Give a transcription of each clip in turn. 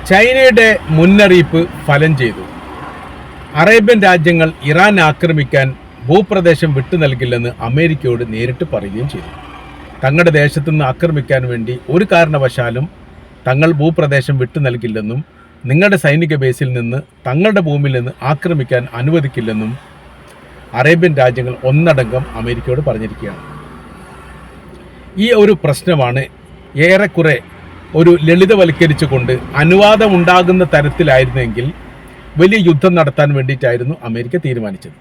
ചൈനയുടെ മുന്നറിയിപ്പ് ഫലം ചെയ്തു. അറേബ്യൻ രാജ്യങ്ങൾ ഇറാൻ ആക്രമിക്കാൻ ഭൂപ്രദേശം വിട്ടു നൽകില്ലെന്ന് അമേരിക്കയോട് നേരിട്ട് പറയുകയും ചെയ്തു. തങ്ങളുടെ ദേശത്തു നിന്ന് ആക്രമിക്കാൻ വേണ്ടി ഒരു കാരണവശാലും തങ്ങൾ ഭൂപ്രദേശം വിട്ടു നൽകില്ലെന്നും നിങ്ങളുടെ സൈനിക ബേസിൽ നിന്ന് തങ്ങളുടെ ഭൂമിയിൽ നിന്ന് ആക്രമിക്കാൻ അനുവദിക്കില്ലെന്നും അറേബ്യൻ രാജ്യങ്ങൾ ഒന്നടങ്കം അമേരിക്കയോട് പറഞ്ഞിരിക്കുകയാണ്. ഈ ഒരു പ്രശ്നമാണ് ഏറെക്കുറെ ഒരു ലളിതവൽക്കരിച്ചുകൊണ്ട് അനുവാദമുണ്ടാകുന്ന തരത്തിലായിരുന്നെങ്കിൽ വലിയ യുദ്ധം നടത്താൻ വേണ്ടിയിട്ടായിരുന്നു അമേരിക്ക തീരുമാനിച്ചത്.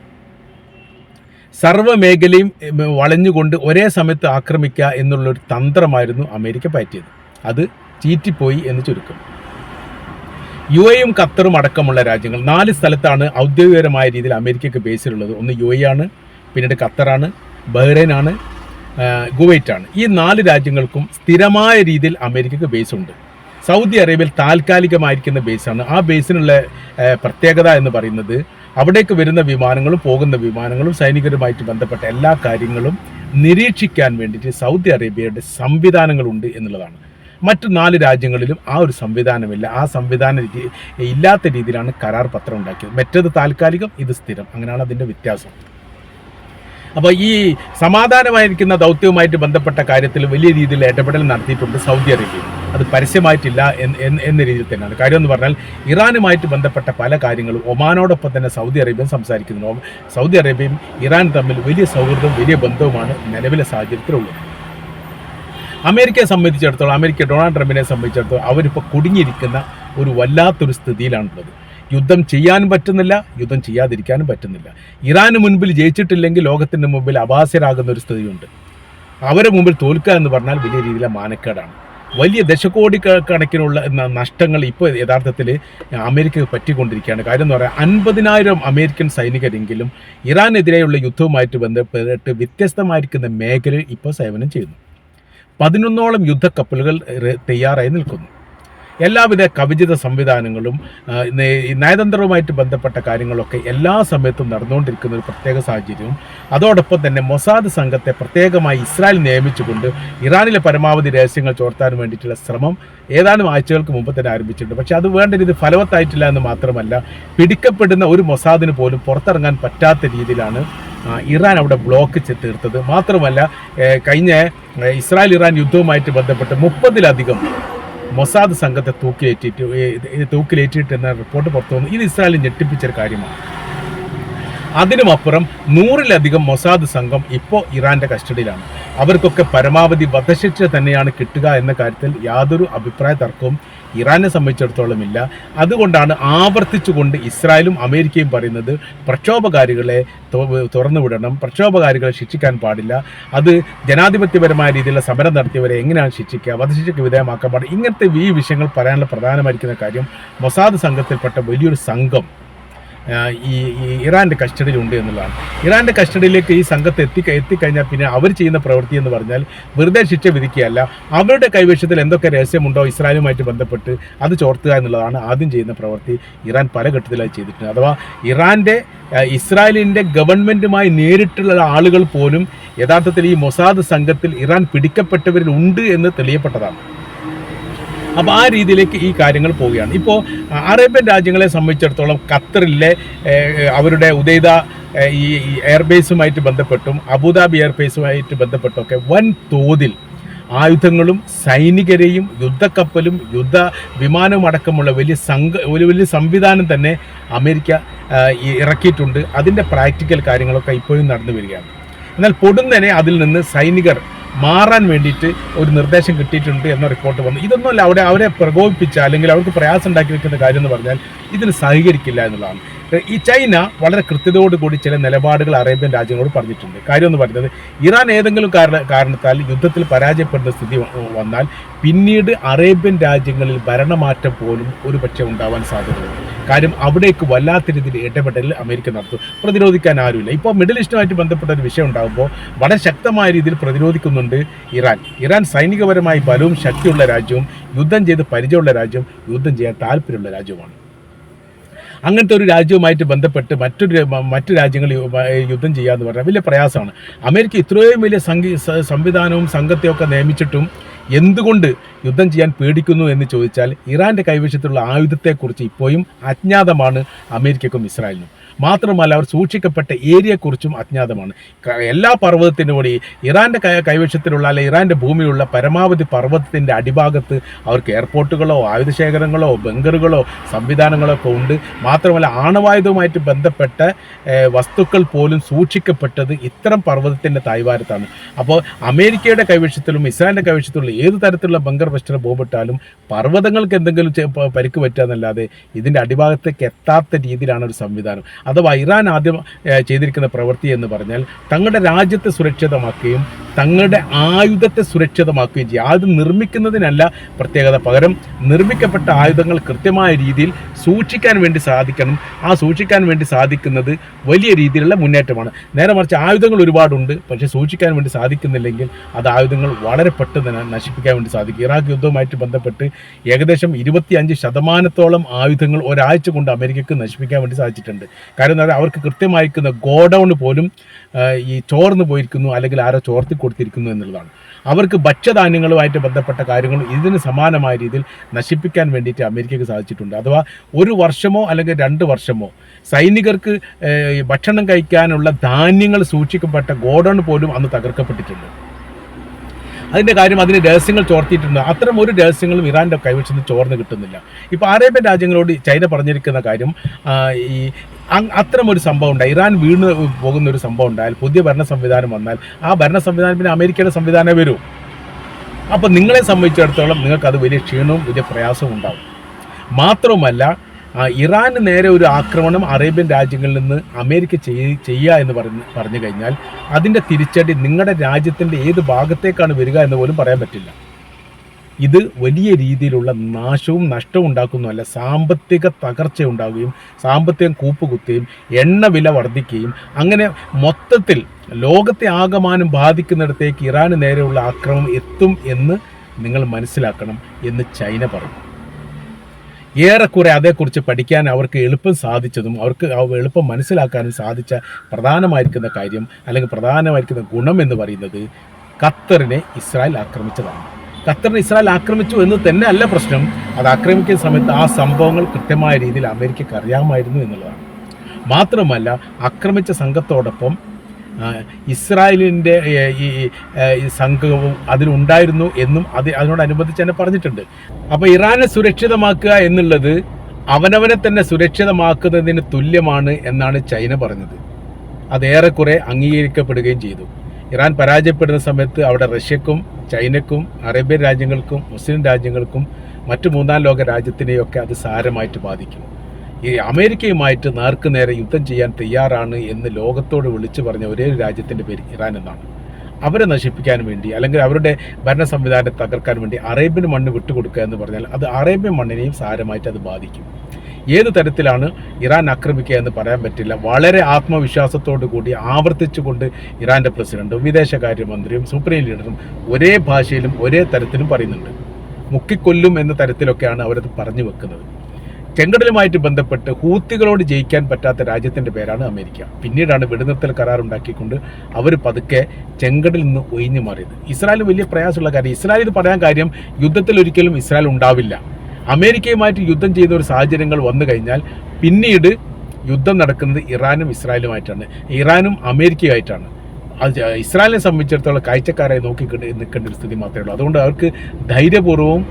സർവ്വമേഖലയും വളഞ്ഞുകൊണ്ട് ഒരേ സമയത്ത് ആക്രമിക്കുക എന്നുള്ളൊരു തന്ത്രമായിരുന്നു അമേരിക്ക പയറ്റിയത്. അത് ചീറ്റിപ്പോയി എന്ന് ചുരുക്കം. യുഎയും ഖത്തറും അടക്കമുള്ള രാജ്യങ്ങൾ 4 സ്ഥലത്താണ് ഔദ്യോഗികപരമായ രീതിയിൽ അമേരിക്കയ്ക്ക് ബേസിലുള്ളത്. ഒന്ന് യുഎഇ ആണ്, പിന്നീട് ഖത്തറാണ്, ബഹ്റൈനാണ്, കുവൈറ്റാണ്. ഈ 4 രാജ്യങ്ങൾക്കും സ്ഥിരമായ രീതിയിൽ അമേരിക്കയ്ക്ക് ബേസുണ്ട്. സൗദി അറേബ്യയിൽ താൽക്കാലികമായിരിക്കുന്ന ബേസാണ്. ആ ബേസിനുള്ള പ്രത്യേകത എന്ന് പറയുന്നത് അവിടേക്ക് വരുന്ന വിമാനങ്ങളും പോകുന്ന വിമാനങ്ങളും സൈനികരുമായിട്ട് ബന്ധപ്പെട്ട എല്ലാ കാര്യങ്ങളും നിരീക്ഷിക്കാൻ വേണ്ടിയിട്ട് സൗദി അറേബ്യയുടെ സംവിധാനങ്ങളുണ്ട് എന്നുള്ളതാണ്. മറ്റു 4 രാജ്യങ്ങളിലും ആ ഒരു സംവിധാനമില്ല. ആ സംവിധാനം ഇല്ലാത്ത രീതിയിലാണ് കരാർ പത്രം ഉണ്ടാക്കിയത്. മറ്റേത് താൽക്കാലികം, ഇത് സ്ഥിരം. അങ്ങനെയാണ് അതിൻ്റെ വ്യത്യാസം. അപ്പോൾ ഈ സമാധാനമായിരിക്കുന്ന ദൗത്യവുമായിട്ട് ബന്ധപ്പെട്ട കാര്യത്തിൽ വലിയ രീതിയിൽ ഇടപെടൽ നടത്തിയിട്ടുണ്ട് സൗദി അറേബ്യ. അത് പരസ്യമായിട്ടില്ല എന്ന രീതിയിൽ തന്നെയാണ്. കാര്യം എന്ന് പറഞ്ഞാൽ ഇറാനുമായിട്ട് ബന്ധപ്പെട്ട പല കാര്യങ്ങളും ഒമാനോടൊപ്പം തന്നെ സൗദി അറേബ്യയും സംസാരിക്കുന്നു. സൗദി അറേബ്യയും ഇറാനും തമ്മിൽ വലിയ സൗഹൃദവും വലിയ ബന്ധവുമാണ് നിലവിലെ സാഹചര്യത്തിലുള്ളത്. അമേരിക്കയെ സംബന്ധിച്ചിടത്തോളം, അമേരിക്ക ഡൊണാൾഡ് ട്രംപിനെ സംബന്ധിച്ചിടത്തോളം അവരിപ്പോൾ കുടുങ്ങിയിരിക്കുന്ന ഒരു വല്ലാത്തൊരു സ്ഥിതിയിലാണുള്ളത്. യുദ്ധം ചെയ്യാനും പറ്റുന്നില്ല, യുദ്ധം ചെയ്യാതിരിക്കാനും പറ്റുന്നില്ല. ഇറാന് മുൻപിൽ ജയിച്ചിട്ടില്ലെങ്കിൽ ലോകത്തിൻ്റെ മുമ്പിൽ അപാസ്യരാകുന്ന ഒരു സ്ഥിതിയുണ്ട്. അവരെ മുമ്പിൽ തോൽക്കുക എന്ന് പറഞ്ഞാൽ വലിയ രീതിയിലെ മാനക്കേടാണ്. വലിയ ദശകോടി കണക്കിനുള്ള നഷ്ടങ്ങൾ ഇപ്പോൾ യഥാർത്ഥത്തിൽ അമേരിക്കക്ക് പറ്റിക്കൊണ്ടിരിക്കുകയാണ്. കാര്യം എന്ന് പറയാൻ 50,000 അമേരിക്കൻ സൈനികരെങ്കിലും ഇറാനെതിരെയുള്ള യുദ്ധവുമായിട്ട് ബന്ധപ്പെട്ട് വ്യത്യസ്തമായിരിക്കുന്ന മേഖലയിൽ ഇപ്പോൾ സേവനം ചെയ്യുന്നു. 11ഓളം യുദ്ധക്കപ്പലുകൾ തയ്യാറായി നിൽക്കുന്നു. എല്ലാവിധ കവചിത സംവിധാനങ്ങളും നയതന്ത്രവുമായിട്ട് ബന്ധപ്പെട്ട കാര്യങ്ങളൊക്കെ എല്ലാ സമയത്തും നടന്നുകൊണ്ടിരിക്കുന്ന ഒരു പ്രത്യേക സാഹചര്യവും അതോടൊപ്പം തന്നെ മൊസാദ് സംഘത്തെ പ്രത്യേകമായി ഇസ്രായേൽ നിയമിച്ചുകൊണ്ട് ഇറാനിലെ പരമാവധി രഹസ്യങ്ങൾ ചോർത്താൻ വേണ്ടിയിട്ടുള്ള ശ്രമം ഏതാനും ആഴ്ചകൾക്ക് മുമ്പ് തന്നെ ആരംഭിച്ചിട്ടുണ്ട്. പക്ഷേ അത് വേണ്ട രീതി ഫലവത്തായിട്ടില്ല എന്ന് മാത്രമല്ല, പിടിക്കപ്പെടുന്ന ഒരു മൊസാദിന് പോലും പുറത്തിറങ്ങാൻ പറ്റാത്ത രീതിയിലാണ് ഇറാൻ അവിടെ ബ്ലോക്ക് തീർത്തത്. മാത്രമല്ല, കഴിഞ്ഞ ഇസ്രായേൽ ഇറാൻ യുദ്ധവുമായിട്ട് ബന്ധപ്പെട്ട് 30-ലധികം മൊസാദ് സംഘത്തെ തൂക്കിലേറ്റിട്ട് എന്ന റിപ്പോർട്ട് പുറത്തു വന്നു. ഇത് ഇസ്രായേലിൽ ഞെട്ടിപ്പിച്ചൊരു കാര്യമാണ്. അതിനുമപ്പുറം 100-ലധികം മൊസാദ് സംഘം ഇപ്പോൾ ഇറാൻ്റെ കസ്റ്റഡിയിലാണ്. അവർക്കൊക്കെ പരമാവധി വധശിക്ഷ തന്നെയാണ് കിട്ടുക എന്ന കാര്യത്തിൽ യാതൊരു അഭിപ്രായ തർക്കവും ഇറാനെ സംബന്ധിച്ചിടത്തോളം ഇല്ല. അതുകൊണ്ടാണ് ആവർത്തിച്ചുകൊണ്ട് ഇസ്രായേലും അമേരിക്കയും പറയുന്നത് പ്രക്ഷോഭകാരികളെ തുറന്നുവിടണം, പ്രക്ഷോഭകാരികളെ ശിക്ഷിക്കാൻ പാടില്ല, അത് ജനാധിപത്യപരമായ രീതിയിലുള്ള സമരം നടത്തിയവരെ എങ്ങനെയാണ് ശിക്ഷിക്കുക, വധശിക്ഷയ്ക്ക് വിധേയമാക്കാൻ പാടില്ല. ഇങ്ങനത്തെ ഈ വിഷയങ്ങൾ പറയാനുള്ള പ്രധാനമായിരിക്കുന്ന കാര്യം മൊസാദ് സംഘത്തിൽപ്പെട്ട വലിയൊരു സംഘം ഈ ഇറാൻ്റെ കസ്റ്റഡിയിലുണ്ട് എന്നുള്ളതാണ്. ഇറാൻ്റെ കസ്റ്റഡിയിലേക്ക് ഈ സംഘത്തെ എത്തിക്കഴിഞ്ഞാൽ പിന്നെ അവർ ചെയ്യുന്ന പ്രവൃത്തി എന്ന് പറഞ്ഞാൽ വെറുതെ ശിക്ഷ വിധിക്കുകയല്ല, അവരുടെ കൈവശത്തിൽ എന്തൊക്കെ രഹസ്യമുണ്ടോ ഇസ്രായേലുമായിട്ട് ബന്ധപ്പെട്ട് അത് ചോർത്തുക എന്നുള്ളതാണ് ആദ്യം ചെയ്യുന്ന പ്രവൃത്തി. ഇറാൻ പല ഘട്ടത്തിലായി ചെയ്തിട്ടുണ്ട്. അഥവാ ഇസ്രായേലിൻ്റെ ഗവൺമെൻറ്റുമായി നേരിട്ടുള്ള ആളുകൾ പോലും യഥാർത്ഥത്തിൽ ഈ മൊസാദ് സംഘത്തിൽ ഇറാൻ പിടിക്കപ്പെട്ടവരിൽ ഉണ്ട് എന്ന് തെളിയപ്പെട്ടതാണ്. അപ്പോൾ ആ രീതിയിലേക്ക് ഈ കാര്യങ്ങൾ പോവുകയാണ്. ഇപ്പോൾ അറേബ്യൻ രാജ്യങ്ങളെ സംബന്ധിച്ചിടത്തോളം ഖത്തറിലെ അവരുടെ ഉദൈദ ഈ എയർബേസുമായിട്ട് ബന്ധപ്പെട്ടും അബുദാബി എയർബേസുമായിട്ട് ബന്ധപ്പെട്ടൊക്കെ വൻ തോതിൽ ആയുധങ്ങളും സൈനികരെയും യുദ്ധക്കപ്പലും യുദ്ധ വിമാനവും അടക്കമുള്ള വലിയ സംവിധാനം തന്നെ അമേരിക്ക ഇറക്കിയിട്ടുണ്ട്. അതിൻ്റെ പ്രാക്ടിക്കൽ കാര്യങ്ങളൊക്കെ ഇപ്പോഴും നടന്നു വരികയാണ്. എന്നാൽ പൊടുന്നനെ അതിൽ നിന്ന് സൈനികർ മാറാൻ വേണ്ടിയിട്ട് ഒരു നിർദ്ദേശം കിട്ടിയിട്ടുണ്ട് എന്ന റിപ്പോർട്ട് വന്നു. ഇതൊന്നുമല്ല അവരെ പ്രകോപിപ്പിച്ച അല്ലെങ്കിൽ അവർക്ക് പ്രയാസം ഉണ്ടാക്കി വെക്കുന്ന കാര്യം എന്ന് പറഞ്ഞാൽ ഇതിന് സഹകരിക്കില്ല എന്നുള്ളതാണ്. ഈ ചൈന വളരെ കൃത്യതയോടുകൂടി ചില നിലപാടുകൾ അറേബ്യൻ രാജ്യങ്ങളോട് പറഞ്ഞിട്ടുണ്ട്. കാര്യം എന്ന് പറയുന്നത് ഇറാൻ ഏതെങ്കിലും കാരണത്താൽ യുദ്ധത്തിൽ പരാജയപ്പെടുന്ന സ്ഥിതി വന്നാൽ പിന്നീട് അറേബ്യൻ രാജ്യങ്ങളിൽ ഭരണമാറ്റം പോലും ഒരു പക്ഷേ ഉണ്ടാവാൻ സാധ്യതയുണ്ട്. കാര്യം അവിടേക്ക് വല്ലാത്ത രീതിയിൽ ഇടപെടൽ അമേരിക്ക നടത്തും. പ്രതിരോധിക്കാൻ ആരുമില്ല. ഇപ്പോൾ മിഡിൽ ഈസ്റ്റുമായിട്ട് ബന്ധപ്പെട്ട ഒരു വിഷയം ഉണ്ടാകുമ്പോൾ വളരെ ശക്തമായ രീതിയിൽ പ്രതിരോധിക്കുന്നുണ്ട് ഇറാൻ സൈനികപരമായി ബലവും ശക്തിയുള്ള രാജ്യവും യുദ്ധം ചെയ്ത് പരിചയമുള്ള രാജ്യവും യുദ്ധം ചെയ്യാൻ താല്പര്യമുള്ള രാജ്യവുമാണ്. അങ്ങനത്തെ ഒരു രാജ്യവുമായിട്ട് ബന്ധപ്പെട്ട് മറ്റു രാജ്യങ്ങൾ യുദ്ധം ചെയ്യുക എന്ന് പറഞ്ഞാൽ വലിയ പ്രയാസമാണ്. അമേരിക്ക ഇത്രയും വലിയ സംവിധാനവും സംഘത്തെയൊക്കെ നിയമിച്ചിട്ടും എന്തുകൊണ്ട് യുദ്ധം ചെയ്യാൻ പേടിക്കുന്നു എന്ന് ചോദിച്ചാൽ ഇറാൻ്റെ കൈവശത്തുള്ള ആയുധത്തെക്കുറിച്ച് ഇപ്പോഴും അജ്ഞാതമാണ് അമേരിക്കക്കും ഇസ്രായേലിനും. മാത്രമല്ല അവർ സൂക്ഷിക്കപ്പെട്ട ഏരിയയെക്കുറിച്ചും അജ്ഞാതമാണ്. എല്ലാ പർവ്വതത്തിൻ്റെ കൂടി ഇറാൻ്റെ കൈവശത്തിലുള്ള അല്ലെ ഇറാൻ്റെ ഭൂമിയിലുള്ള പരമാവധി പർവ്വതത്തിൻ്റെ അടിഭാഗത്ത് അവർക്ക് എയർപോർട്ടുകളോ ആയുധശേഖരങ്ങളോ ബങ്കറുകളോ സംവിധാനങ്ങളോ ഒക്കെ ഉണ്ട്. മാത്രമല്ല ആണവായുധവുമായിട്ട് ബന്ധപ്പെട്ട വസ്തുക്കൾ പോലും സൂക്ഷിക്കപ്പെട്ടത് ഇത്തരം പർവ്വതത്തിൻ്റെ തായ്വാരത്താണ്. അപ്പോൾ അമേരിക്കയുടെ കൈവശത്തിലും ഇസ്രായേലിൻ്റെ കൈവശത്തിലുള്ള ഏത് തരത്തിലുള്ള ബങ്കർ വെസ്റ്റർ ബോംബിട്ടാലും പർവ്വതങ്ങൾക്ക് എന്തെങ്കിലും പരിക്ക് പറ്റുക എന്നല്ലാതെ ഇതിൻ്റെ അടിഭാഗത്തേക്ക് എത്താത്ത രീതിയിലാണ് ഒരു സംവിധാനം. അഥവാ ഇറാൻ ആദ്യം ചെയ്തിരിക്കുന്ന പ്രവൃത്തി എന്ന് പറഞ്ഞാൽ തങ്ങളുടെ രാജ്യത്തെ സുരക്ഷിതമാക്കുകയും തങ്ങളുടെ ആയുധത്തെ സുരക്ഷിതമാക്കുകയും ചെയ്യും. ആയുധം നിർമ്മിക്കുന്നതിനല്ല പ്രത്യേകത, പകരം നിർമ്മിക്കപ്പെട്ട ആയുധങ്ങൾ കൃത്യമായ രീതിയിൽ സൂക്ഷിക്കാൻ വേണ്ടി സാധിക്കണം. ആ സൂക്ഷിക്കാൻ വേണ്ടി സാധിക്കുന്നത് വലിയ രീതിയിലുള്ള മുന്നേറ്റമാണ്. നേരെ മറിച്ച് ആയുധങ്ങൾ ഒരുപാടുണ്ട്, പക്ഷേ സൂക്ഷിക്കാൻ വേണ്ടി സാധിക്കുന്നില്ലെങ്കിൽ അത് ആയുധങ്ങൾ വളരെ പെട്ടെന്ന് നശിപ്പിക്കാൻ വേണ്ടി സാധിക്കും. ഇറാഖ് യുദ്ധവുമായിട്ട് ബന്ധപ്പെട്ട് ഏകദേശം 25% ആയുധങ്ങൾ ഒരാഴ്ച കൊണ്ട് അമേരിക്കക്ക് നശിപ്പിക്കാൻ വേണ്ടി സാധിച്ചിട്ടുണ്ട്. കാരണം എന്താ, അവർക്ക് കൃത്യമായിരിക്കുന്ന ഗോഡൗൺ പോലും ഈ ചോർന്ന് പോയിരിക്കുന്നു, അല്ലെങ്കിൽ ആരോ ചോർത്തി കൊടുത്തിരിക്കുന്നു എന്നുള്ളതാണ്. അവർക്ക് ഭക്ഷ്യധാന്യങ്ങളുമായിട്ട് ബന്ധപ്പെട്ട കാര്യങ്ങൾ ഇതിന് സമാനമായ രീതിയിൽ നശിപ്പിക്കാൻ വേണ്ടിയിട്ട് അമേരിക്കയ്ക്ക് സാധിച്ചിട്ടുണ്ട്. അഥവാ 1 വർഷമോ അല്ലെങ്കിൽ 2 വർഷമോ സൈനികർക്ക് ഭക്ഷണം കഴിക്കാനുള്ള ധാന്യങ്ങൾ സൂക്ഷിക്കപ്പെട്ട ഗോഡൗൺ പോലും അന്ന് തകർക്കപ്പെട്ടിട്ടുണ്ട്. അതിൻ്റെ കാര്യം അതിന് രഹസ്യങ്ങൾ ചോർത്തിയിട്ടുണ്ട്. അത്തരം ഒരു രഹസ്യങ്ങളും ഇറാൻ്റെ കൈവശം നിന്ന് ചോർന്ന് കിട്ടുന്നില്ല. ഇപ്പോൾ അറേബ്യൻ രാജ്യങ്ങളോട് ചൈന പറഞ്ഞിരിക്കുന്ന കാര്യം, ഈ അത്തരം ഒരു സംഭവം ഉണ്ടായി, ഇറാൻ വീണ് പോകുന്ന ഒരു സംഭവം ഉണ്ടായാൽ, പുതിയ ഭരണ സംവിധാനം വന്നാൽ ആ ഭരണ സംവിധാനം പിന്നെ അമേരിക്കയുടെ സംവിധാനം വരും. അപ്പോൾ നിങ്ങളെ സംബന്ധിച്ചിടത്തോളം നിങ്ങൾക്കത് വലിയ ക്ഷീണവും വലിയ പ്രയാസവും ഉണ്ടാവും. മാത്രവുമല്ല ഇറാന് നേരെ ഒരു ആക്രമണം അറേബ്യൻ രാജ്യങ്ങളിൽ നിന്ന് അമേരിക്ക ചെയ്യുക എന്ന് പറഞ്ഞു കഴിഞ്ഞാൽ അതിൻ്റെ തിരിച്ചടി നിങ്ങളുടെ രാജ്യത്തിൻ്റെ ഏത് ഭാഗത്തേക്കാണ് വരിക എന്ന് പോലും പറയാൻ പറ്റില്ല. ഇത് വലിയ രീതിയിലുള്ള നാശവും നഷ്ടവും ഉണ്ടാക്കുന്നതല്ല, സാമ്പത്തിക തകർച്ച ഉണ്ടാവുകയും സാമ്പത്തികം കൂപ്പുകുത്തുകയും എണ്ണ വില വർദ്ധിക്കുകയും അങ്ങനെ മൊത്തത്തിൽ ലോകത്തെ ആകമാനം ബാധിക്കുന്നിടത്തേക്ക് ഇറാന് നേരെയുള്ള ആക്രമണം എത്തും എന്ന് നിങ്ങൾ മനസ്സിലാക്കണം എന്ന് ചൈന പറഞ്ഞു. ഏറെക്കുറെ അതേക്കുറിച്ച് പഠിക്കാൻ അവർക്ക് എളുപ്പം സാധിച്ചതും അവർക്ക് എളുപ്പം മനസ്സിലാക്കാനും സാധിച്ച പ്രധാനമായിരിക്കുന്ന കാര്യം അല്ലെങ്കിൽ പ്രധാനമായിരിക്കുന്ന ഗുണം എന്ന് പറയുന്നത് ഖത്തറിനെ ഇസ്രായേൽ ആക്രമിച്ചതാണ്. ഖത്തറിനെ ഇസ്രായേൽ ആക്രമിച്ചു എന്ന് തന്നെ അല്ല പ്രശ്നം, അത് ആക്രമിക്കുന്ന സമയത്ത് ആ സംഭവങ്ങൾ കൃത്യമായ രീതിയിൽ അമേരിക്കയ്ക്ക് അറിയാമായിരുന്നു എന്നുള്ളതാണ്. മാത്രമല്ല ആക്രമിച്ച സംഘത്തോടൊപ്പം ഇസ്രായേലിൻ്റെ ഈ സംഘവും അതിലുണ്ടായിരുന്നു എന്നും അതിനോടനുബന്ധിച്ച് തന്നെ പറഞ്ഞിട്ടുണ്ട്. അപ്പോൾ ഇറാനെ സുരക്ഷിതമാക്കുക എന്നുള്ളത് അവനവനെ തന്നെ സുരക്ഷിതമാക്കുന്നതിന് തുല്യമാണ് എന്നാണ് ചൈന പറഞ്ഞത്. അതേറെക്കുറെ അംഗീകരിക്കപ്പെടുകയും ചെയ്തു. ഇറാൻ പരാജയപ്പെടുന്ന സമയത്ത് അവിടെ റഷ്യക്കും ചൈനക്കും അറേബ്യൻ രാജ്യങ്ങൾക്കും മുസ്ലിം രാജ്യങ്ങൾക്കും മറ്റു 3-ാം ലോക രാജ്യത്തിനെയൊക്കെ അത് സാരമായിട്ട് ബാധിക്കും. ഈ അമേരിക്കയുമായിട്ട് നേർക്ക് നേരെ യുദ്ധം ചെയ്യാൻ തയ്യാറാണ് എന്ന് ലോകത്തോട് വിളിച്ചു പറഞ്ഞ ഒരേ ഒരു രാജ്യത്തിൻ്റെ പേര് ഇറാൻ എന്നാണ്. അവരെ നശിപ്പിക്കാൻ വേണ്ടി അല്ലെങ്കിൽ അവരുടെ ഭരണ സംവിധാനത്തെ തകർക്കാൻ വേണ്ടി അറേബ്യൻ മണ്ണ് വിട്ടുകൊടുക്കുക എന്ന് പറഞ്ഞാൽ അത് അറേബ്യൻ മണ്ണിനെയും സാരമായിട്ട് അത് ബാധിക്കും. ഏത് തരത്തിലാണ് ഇറാൻ ആക്രമിക്കുക എന്ന് പറയാൻ പറ്റില്ല. വളരെ ആത്മവിശ്വാസത്തോടു കൂടി ആവർത്തിച്ചുകൊണ്ട് ഇറാൻ്റെ പ്രസിഡന്റും വിദേശകാര്യമന്ത്രിയും സുപ്രീം ലീഡറും ഒരേ ഭാഷയിലും ഒരേ തരത്തിലും പറയുന്നുണ്ട്. മുക്കിക്കൊല്ലും എന്ന തരത്തിലൊക്കെയാണ് അവരത് പറഞ്ഞു വെക്കുന്നത്. ചെങ്കടലുമായിട്ട് ബന്ധപ്പെട്ട് ഹൂത്തികളോട് ജയിക്കാൻ പറ്റാത്ത രാജ്യത്തിൻ്റെ പേരാണ് അമേരിക്ക. പിന്നീടാണ് വെടിനിർത്തൽ കരാർ ഉണ്ടാക്കിക്കൊണ്ട് അവർ പതുക്കെ ചെങ്കടലിൽ നിന്ന് ഒഴിഞ്ഞു മാറിയത്. ഇസ്രായേൽ വലിയ പ്രയാസമുള്ള കാര്യം, ഇസ്രായേൽ പറയാൻ കാര്യം യുദ്ധത്തിൽ ഒരിക്കലും ഇസ്രായേൽ ഉണ്ടാവില്ല. അമേരിക്കയുമായിട്ട് യുദ്ധം ചെയ്ത ഒരു സാഹചര്യങ്ങൾ വന്നു കഴിഞ്ഞാൽ പിന്നീട് യുദ്ധം നടക്കുന്നത് ഇറാനും ഇസ്രായേലുമായിട്ടാണ്, ഇറാനും അമേരിക്കയുമായിട്ടാണ്. അത് ഇസ്രായേലിനെ സംബന്ധിച്ചിടത്തോളം കാഴ്ചക്കാരായി നിൽക്കേണ്ട ഒരു സ്ഥിതി മാത്രമേ ഉള്ളൂ. അതുകൊണ്ട് അവർക്ക് ധൈര്യപൂർവ്വവും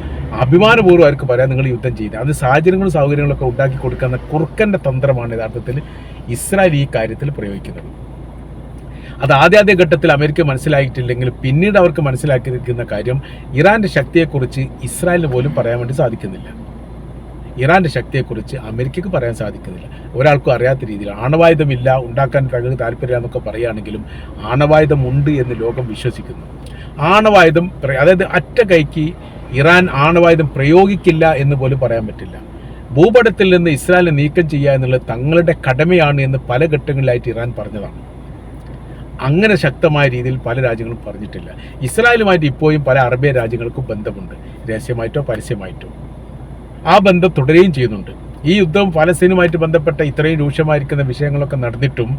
അഭിമാനപൂർവ്വം അവർക്ക് പറയാൻ നിങ്ങൾ യുദ്ധം ചെയ്ത് അത് സാഹചര്യങ്ങളും സൗകര്യങ്ങളൊക്കെ ഉണ്ടാക്കി കൊടുക്കുന്ന കുറുക്കൻ്റെ തന്ത്രമാണ് യഥാർത്ഥത്തിൽ ഇസ്രായേൽ ഈ കാര്യത്തിൽ പ്രയോഗിക്കുന്നത്. അത് ആദ്യ ഘട്ടത്തിൽ അമേരിക്ക മനസ്സിലാക്കിയിട്ടില്ലെങ്കിൽ പിന്നീട് അവർക്ക് മനസ്സിലാക്കിയിരിക്കുന്ന കാര്യം ഇറാൻ്റെ ശക്തിയെക്കുറിച്ച് ഇസ്രായേലിന് പോലും പറയാൻ വേണ്ടി സാധിക്കുന്നില്ല. ഇറാൻ്റെ ശക്തിയെക്കുറിച്ച് അമേരിക്കയ്ക്ക് പറയാൻ സാധിക്കുന്നില്ല. ഒരാൾക്കും അറിയാത്ത രീതിയിൽ ആണവായുധമില്ല, ഉണ്ടാക്കാൻ താല്പര്യമില്ല എന്നൊക്കെ പറയുകയാണെങ്കിലും ആണവായുധമുണ്ട് എന്ന് ലോകം വിശ്വസിക്കുന്നു. ആണവായുധം അതായത് അറ്റ കൈക്ക് ഇറാൻ ആണവായുധം പ്രയോഗിക്കില്ല എന്ന് പോലും പറയാൻ പറ്റില്ല. ഭൂപടത്തിൽ നിന്ന് ഇസ്രായേലിനെ നീക്കം ചെയ്യുക എന്നുള്ളത് തങ്ങളുടെ കടമയാണ് എന്ന് പല ഘട്ടങ്ങളിലായിട്ട് ഇറാൻ പറഞ്ഞതാണ്. അങ്ങനെ ശക്തമായ രീതിയിൽ പല രാജ്യങ്ങളും പറഞ്ഞിട്ടില്ല. ഇസ്രായേലുമായിട്ട് ഇപ്പോഴും പല അറബിയൻ രാജ്യങ്ങൾക്കും ബന്ധമുണ്ട്, രഹസ്യമായിട്ടോ പരസ്യമായിട്ടോ. ആ ബന്ധം തുടരുകയും ചെയ്യുന്നുണ്ട്. ഈ യുദ്ധം ഫലസ്തീനുമായിട്ട് ബന്ധപ്പെട്ട ഇത്രയും രൂക്ഷമായിരിക്കുന്ന വിഷയങ്ങളൊക്കെ നടന്നിട്ടും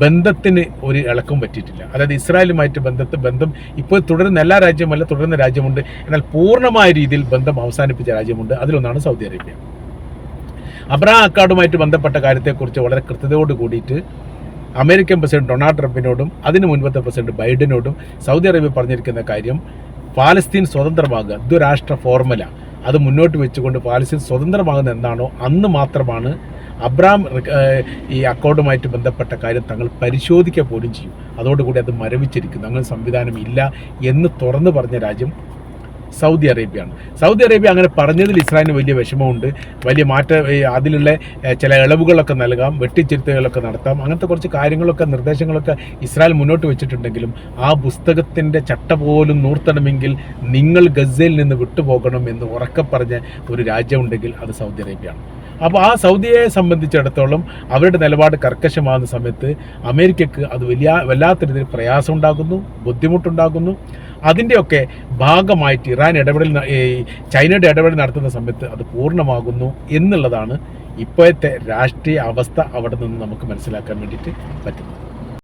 ബന്ധത്തിന് ഒരു ഇളക്കം പറ്റിയിട്ടില്ല. അതായത് ഇസ്രായേലുമായിട്ട് ബന്ധം ഇപ്പോൾ തുടരുന്ന എല്ലാ രാജ്യമല്ല, തുടരുന്ന രാജ്യമുണ്ട്. എന്നാൽ പൂർണ്ണമായ രീതിയിൽ ബന്ധം അവസാനിപ്പിച്ച രാജ്യമുണ്ട്. അതിലൊന്നാണ് സൗദി അറേബ്യ. അബ്രഹാം അക്കാർഡുമായിട്ട് ബന്ധപ്പെട്ട കാര്യത്തെക്കുറിച്ച് വളരെ കൃത്യതയോട് കൂടിയിട്ട് അമേരിക്കൻ പ്രസിഡന്റ് ഡൊണാൾഡ് ട്രംപിനോടും അതിന് മുൻപത്തെ പ്രസിഡന്റ് ബൈഡനോടും സൗദി അറേബ്യ പറഞ്ഞിരിക്കുന്ന കാര്യം, പാലസ്തീൻ സ്വതന്ത്രമാകുക, ദ്വിരാഷ്ട്ര ഫോർമുല അത് മുന്നോട്ട് വെച്ചുകൊണ്ട് പാലസ്തീൻ സ്വതന്ത്രമാകുന്ന എന്താണോ അന്ന് മാത്രമാണ് അബ്രഹാം ഈ അക്കൗണ്ടുമായിട്ട് ബന്ധപ്പെട്ട കാര്യം തങ്ങൾ പരിശോധിക്കുക പോലും ചെയ്യും. അതോടുകൂടി അത് മരവിച്ചിരിക്കുന്നു, അങ്ങനെ സംവിധാനം ഇല്ല എന്ന് തുറന്നു പറഞ്ഞ രാജ്യം സൗദി അറേബ്യയാണ്. സൗദി അറേബ്യ അങ്ങനെ പറഞ്ഞതിൽ ഇസ്രായേലിന് വലിയ വിഷമമുണ്ട്. വലിയ അതിലുള്ള ചില ഇളവുകളൊക്കെ നൽകാം, വെട്ടിച്ചിരുത്തുകളൊക്കെ നടത്താം, അങ്ങനത്തെ കുറച്ച് കാര്യങ്ങളൊക്കെ നിർദ്ദേശങ്ങളൊക്കെ ഇസ്രായേൽ മുന്നോട്ട് വെച്ചിട്ടുണ്ടെങ്കിലും ആ പുസ്തകത്തിൻ്റെ ചട്ട പോലും നൂർത്തണമെങ്കിൽ നിങ്ങൾ ഗസയിൽ നിന്ന് വിട്ടുപോകണം എന്ന് ഉറക്കെ പറഞ്ഞ ഒരു രാജ്യമുണ്ടെങ്കിൽ അത് സൗദി അറേബ്യയാണ്. അപ്പോൾ ആ സൗദിയെ സംബന്ധിച്ചിടത്തോളം അവരുടെ നിലപാട് കർക്കശമാകുന്ന സമയത്ത് അമേരിക്കക്ക് അത് വല്ലാത്ത രീതിയിൽ പ്രയാസം ഉണ്ടാകുന്നു, ബുദ്ധിമുട്ടുണ്ടാകുന്നു. അതിൻ്റെയൊക്കെ ഭാഗമായിട്ട് ചൈനയുടെ ഇടപെടൽ നടത്തുന്ന സമയത്ത് അത് പൂർണ്ണമാകുന്നു എന്നുള്ളതാണ് ഇപ്പോഴത്തെ രാഷ്ട്രീയ അവസ്ഥ അവിടെ നിന്ന് നമുക്ക് മനസ്സിലാക്കാൻ വേണ്ടിയിട്ട് പറ്റുന്നത്.